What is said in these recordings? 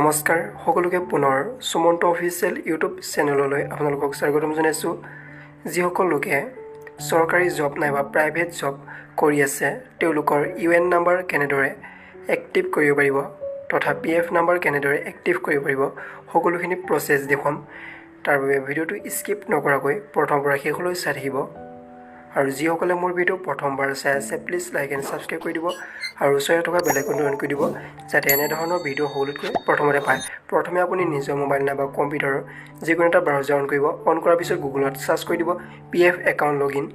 নমস্কাৰ সকলোকে পুনৰ সুমন্ত অফিচিয়েল ইউটিউব চেনেললৈ আপোনালোকক স্বাগতম জনাইছোঁ। যিসকল লোকে চৰকাৰী জব নাইবা প্ৰাইভেট জব কৰি আছে তেওঁলোকৰ UAN নাম্বাৰ কেনেদৰে এক্টিভ কৰিব পাৰিব তথা PF নাম্বাৰ কেনেদৰে এক্টিভ কৰিব পাৰিব সকলোখিনি প্ৰচেছ দেখুৱাম। তাৰ বাবে ভিডিঅ'টো স্কিপ নকৰাকৈ প্ৰথমৰ পৰা শেষলৈ চাই থাকিব। আৰু যিসকলে মোৰ ভিডিঅ' প্ৰথমবাৰ চাই আছে প্লিজ লাইক এণ্ড ছাবস্ক্ৰাইব কৰি দিব আৰু ওচৰতে থকা বেল আইকনটো অন কৰি দিব যাতে এনেধৰণৰ ভিডিঅ' সকলোতকৈ প্ৰথমতে পায়। প্ৰথমে আপুনি নিজৰ মোবাইল নাইবা কম্পিউটাৰৰ যিকোনো এটা ব্ৰাউজাৰ অন কৰিব। অন কৰাৰ পিছত গুগলত ছাৰ্চ কৰি দিব PF একাউণ্ট লগইন।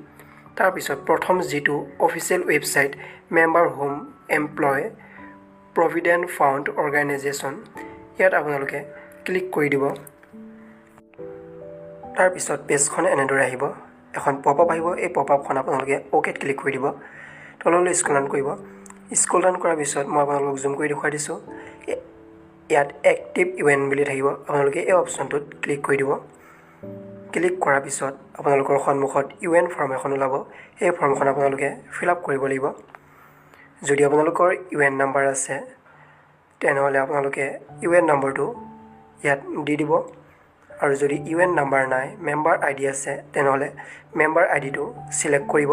তাৰপিছত প্ৰথম যিটো official website member home employ provident fund organisation ইয়াত আপোনালোকে ক্লিক কৰি দিব। তাৰপিছত পেজখন এনেদৰে আহিব, এখন পপ আপ আহিব। এই পপ আপখন আপোনালোকে অ'কেত ক্লিক কৰি দিব। তললৈ স্ক্ৰল ডাউন কৰিব। স্ক্ৰল ডাউন কৰাৰ পিছত মই আপোনালোকক জুম কৰি দেখুৱাই দিছোঁ। ইয়াত এক্টিভ UAN বুলি থাকিব, আপোনালোকে এই অপশ্যনটোত ক্লিক কৰি দিব। ক্লিক কৰাৰ পিছত আপোনালোকৰ সন্মুখত UAN ফৰ্ম এখন ওলাব। এই ফৰ্মখন আপোনালোকে ফিল আপ কৰিব লাগিব। যদি আপোনালোকৰ UAN নাম্বাৰ আছে তেনেহ'লে আপোনালোকে UAN নম্বৰটো ইয়াত দি দিব। আৰু যদি UAN নাম্বাৰ নাই মেম্বাৰ ID আছে তেনেহ'লে মেম্বাৰ IDটো চিলেক্ট কৰিব।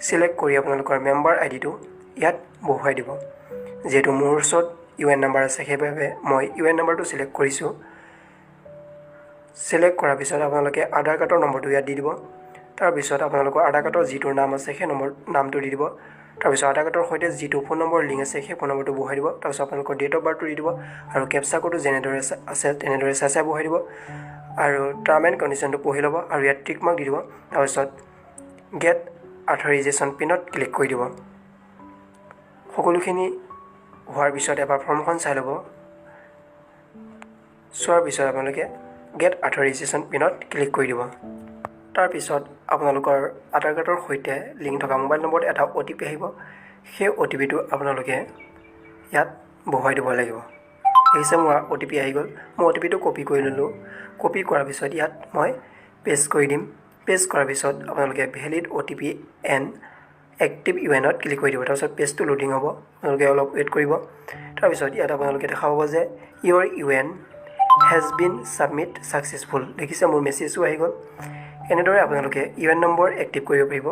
চিলেক্ট কৰি আপোনালোকৰ মেম্বাৰ IDটো ইয়াত বহুৱাই দিব। যিহেতু মোৰ ওচৰত UAN নাম্বাৰ আছে সেইবাবে মই UAN নাম্বাৰটো চিলেক্ট কৰিছোঁ। চিলেক্ট কৰাৰ পিছত আপোনালোকে আধাৰ কাৰ্ডৰ নম্বৰটো ইয়াত দি দিব। তাৰপিছত আপোনালোকৰ আধাৰ কাৰ্ডৰ যিটো নাম আছে সেই নামটো দি দিব। তাৰপিছত আধাৰ কাৰ্ডৰ সৈতে যিটো ফোন নম্বৰ লিংক আছে সেই ফোন নম্বৰটো বহুৱাই দিব। তাৰপিছত আপোনালোকৰ ডেট অফ বাৰ্থটো দি দিব আৰু কেপচা কোডটো যেনেদৰে আছে তেনেদৰে চাই বহুৱাই দিব আৰু টাৰ্ম এণ্ড কণ্ডিশ্যনটো পঢ়ি ল'ব আৰু ইয়াত টিক মাৰ্ক দি দিব। তাৰপিছত গেট অথৰাইজেশ্যন পিনত ক্লিক কৰি দিব। সকলোখিনি হোৱাৰ পিছত এবাৰ ফৰ্মখন চাই ল'ব। চোৱাৰ পিছত আপোনালোকে গেট অথৰাইজেশ্যন পিনত ক্লিক কৰি দিব। তাৰপিছত আপোনালোকৰ আধাৰ কাৰ্ডৰ সৈতে লিংক থকা মোবাইল নম্বৰত এটা OTP আহিব। সেই OTPটো আপোনালোকে ইয়াত বহুৱাই দিব লাগিব। দেখিছে মোৰ OTP আহি গ'ল। মই OTPটো কপি কৰি ল'লোঁ। কপি কৰাৰ পিছত ইয়াত মই পেষ্ট কৰি দিম। পেষ্ট কৰাৰ পিছত আপোনালোকে ভেলিড OTP এণ্ড এক্টিভ UANত ক্লিক কৰি দিব। তাৰপিছত পেজটো লোডিং হ'ব, আপোনালোকে অলপ ৱেইট কৰিব। তাৰপিছত ইয়াত আপোনালোকে দেখা পাব যে ইয়ৰ UAN has been submit successful. দেখিছে মোৰ মেছেজো আহি গ'ল। এনেদৰে আপোনালোকে UAN নম্বৰ এক্টিভ কৰিব পাৰিব।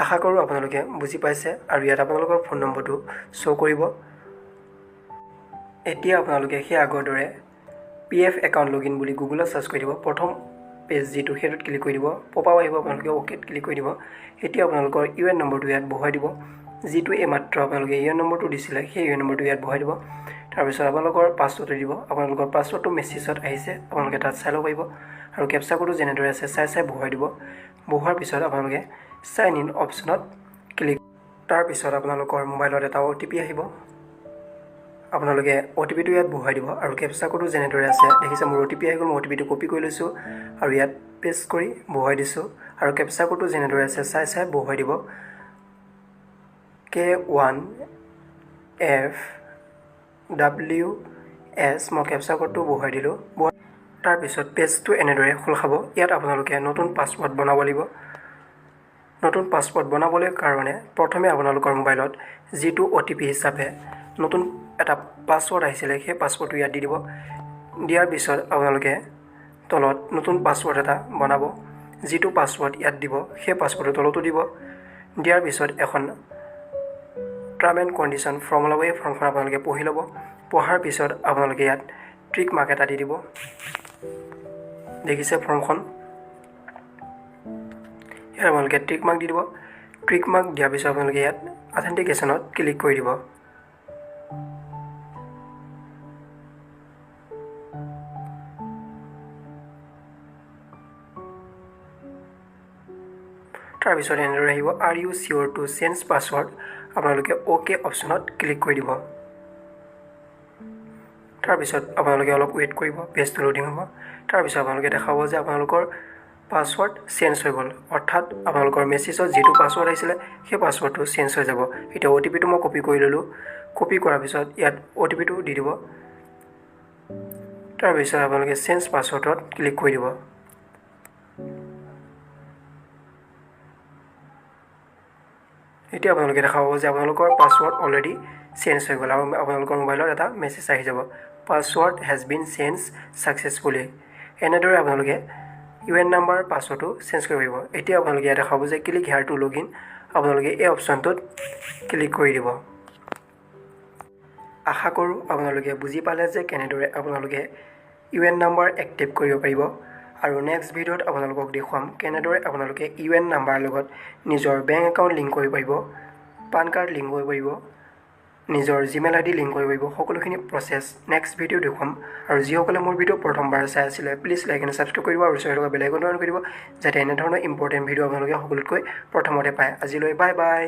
আশা কৰোঁ আপোনালোকে বুজি পাইছে আৰু ইয়াত আপোনালোকৰ ফোন নম্বৰটো শ্ব' কৰিব। এতিয়া আপোনালোকে সেই আগৰ দৰে PF একাউণ্ট লগইন বুলি গুগলত ছাৰ্চ কৰি দিব। প্ৰথম পেজ যিটো সেইটোত ক্লিক কৰি দিব। পপ আপ আহিব, আপোনালোকে অ'কেত ক্লিক কৰি দিব। এতিয়া আপোনালোকৰ UAN নম্বৰটো ইয়াত বহুৱাই দিব। যিটো এইমাত্ৰ আপোনালোকে UAN নম্বৰটো দিছিলে সেই UAN নম্বৰটো ইয়াত বহুৱাই দিব। তাৰপিছত আপোনালোকৰ পাছৱৰ্ডটো দিব। আপোনালোকৰ পাছৱৰ্ডটো মেছেজত আহিছে, আপোনালোকে তাত চাই ল'ব পাৰিব আৰু কেপচা কোডটো যেনেদৰে আছে চাই বহুৱাই দিব। বহুৱাৰ পিছত আপোনালোকে চাইন ইন অপশ্যনত ক্লিক। তাৰপিছত আপোনালোকৰ মোবাইলত এটা OTP আহিব। আপোনালোকে OTPটো ইয়াত বহুৱাই দিব আৰু কেপচা কোডটো যেনেদৰে আছে দেখিছে মোৰ OTP আহি গ'ল। মই OTPটো কপি কৰি লৈছোঁ আৰু ইয়াত পেষ্ট কৰি বহুৱাই দিছোঁ আৰু কেপচা কোডটো যেনেদৰে আছে চাই বহুৱাই দিব। K1FWS মই কেপচা কোডটো বহুৱাই দিলোঁ। তাৰপিছত পেজটো এনেদৰে খোল খাব। ইয়াত আপোনালোকে নতুন পাছৱৰ্ড বনাব লাগিব। নতুন পাছৱৰ্ড বনাবলৈ কাৰণে প্ৰথমে আপোনালোকৰ মোবাইলত যিটো OTP হিচাপে নতুন এটা পাছৱৰ্ড আহিছিলে সেই পাছৱৰ্ডটো ইয়াত দি দিব। দিয়াৰ পিছত আপোনালোকে তলত নতুন পাছৱৰ্ড এটা বনাব। যিটো পাছৱৰ্ড ইয়াত দিব সেই পাছৱৰ্ডটো তলতো দিব। দিয়াৰ পিছত এখন টাৰ্ম এণ্ড কণ্ডিশ্যন ফৰ্ম ওলাব। এই ফৰ্মখন আপোনালোকে পঢ়ি ল'ব। পঢ়াৰ পিছত আপোনালোকে ইয়াত ট্ৰিক মাৰ্ক এটা দি দিব। দেখিছে ফৰ্মখন, ইয়াত আপোনালোকে ট্ৰিক মাৰ্ক দি দিব। ট্ৰিক মাৰ্ক দিয়াৰ পিছত আপোনালোকে ইয়াত অথেণ্টিকেশ্যনত ক্লিক কৰি দিব। তাৰপিছত এনেদৰে আহিব are you sure to change password. আপোনালোকে অ'কে অপশ্যনত ক্লিক কৰি দিব। তাৰপিছত আপোনালোকে অলপ ৱেইট কৰিব, পেজটো লোডিং হ'ব। তাৰপিছত আপোনালোকে দেখা পাব যে আপোনালোকৰ পাছৱৰ্ড চেঞ্জ হৈ গ'ল, অৰ্থাৎ আপোনালোকৰ মেছেজত যিটো পাছৱৰ্ড আহিছিলে সেই পাছৱৰ্ডটো চেঞ্জ হৈ যাব। এতিয়া OTPটো মই কপি কৰি ল'লোঁ। কপি কৰাৰ পিছত ইয়াত OTPটো দি দিব। তাৰপিছত আপোনালোকে চেঞ্জ পাছৱৰ্ডত ক্লিক কৰি দিব। এতিয়া আপোনালোকে দেখা পাব যে আপোনালোকৰ পাছৱৰ্ড অলৰেডি চেঞ্জ হৈ গ'ল আৰু আপোনালোকৰ মোবাইলত এটা মেছেজ আহি যাব password has been change successfully. এনেদৰে আপোনালোকে UAN নাম্বাৰ পাছৱৰ্ডটো চেঞ্জ কৰিব পাৰিব। এতিয়া আপোনালোকে ইয়াত দেখা পাব যে click here to log in, আপোনালোকে এই অপশ্যনটোত ক্লিক কৰি দিব। আশা কৰোঁ আপোনালোকে বুজি পালে যে কেনেদৰে আপোনালোকে UAN নাম্বাৰ এক্টিভ কৰিব পাৰিব আৰু নেক্সট ভিডিঅ'ত আপোনালোকক দেখুৱাম কেনেদৰে আপোনালোকে UAN নাম্বাৰৰ লগত নিজৰ বেংক একাউণ্ট লিংক কৰিব পাৰিব, পান কাৰ্ড লিংক কৰিব পাৰিব, নিজৰ জিমেইল ID লিংক কৰিব পাৰিব। সকলোখিনি প্ৰচেছ নেক্সট ভিডিঅ' দেখুৱাম। আৰু যিসকলে মোৰ ভিডিঅ' প্ৰথমবাৰ চাই আছিলে প্লিজ লাইক এণ্ড ছাবস্ক্ৰাইব কৰিব আৰু ওচৰত থকা বেল আইকনটো অন কৰি দিব যাতে এনেধৰণৰ ইম্পৰ্টেণ্ট ভিডিঅ' আপোনালোকে সকলোতকৈ প্ৰথমতে পায়। আজিলৈ বাই বাই।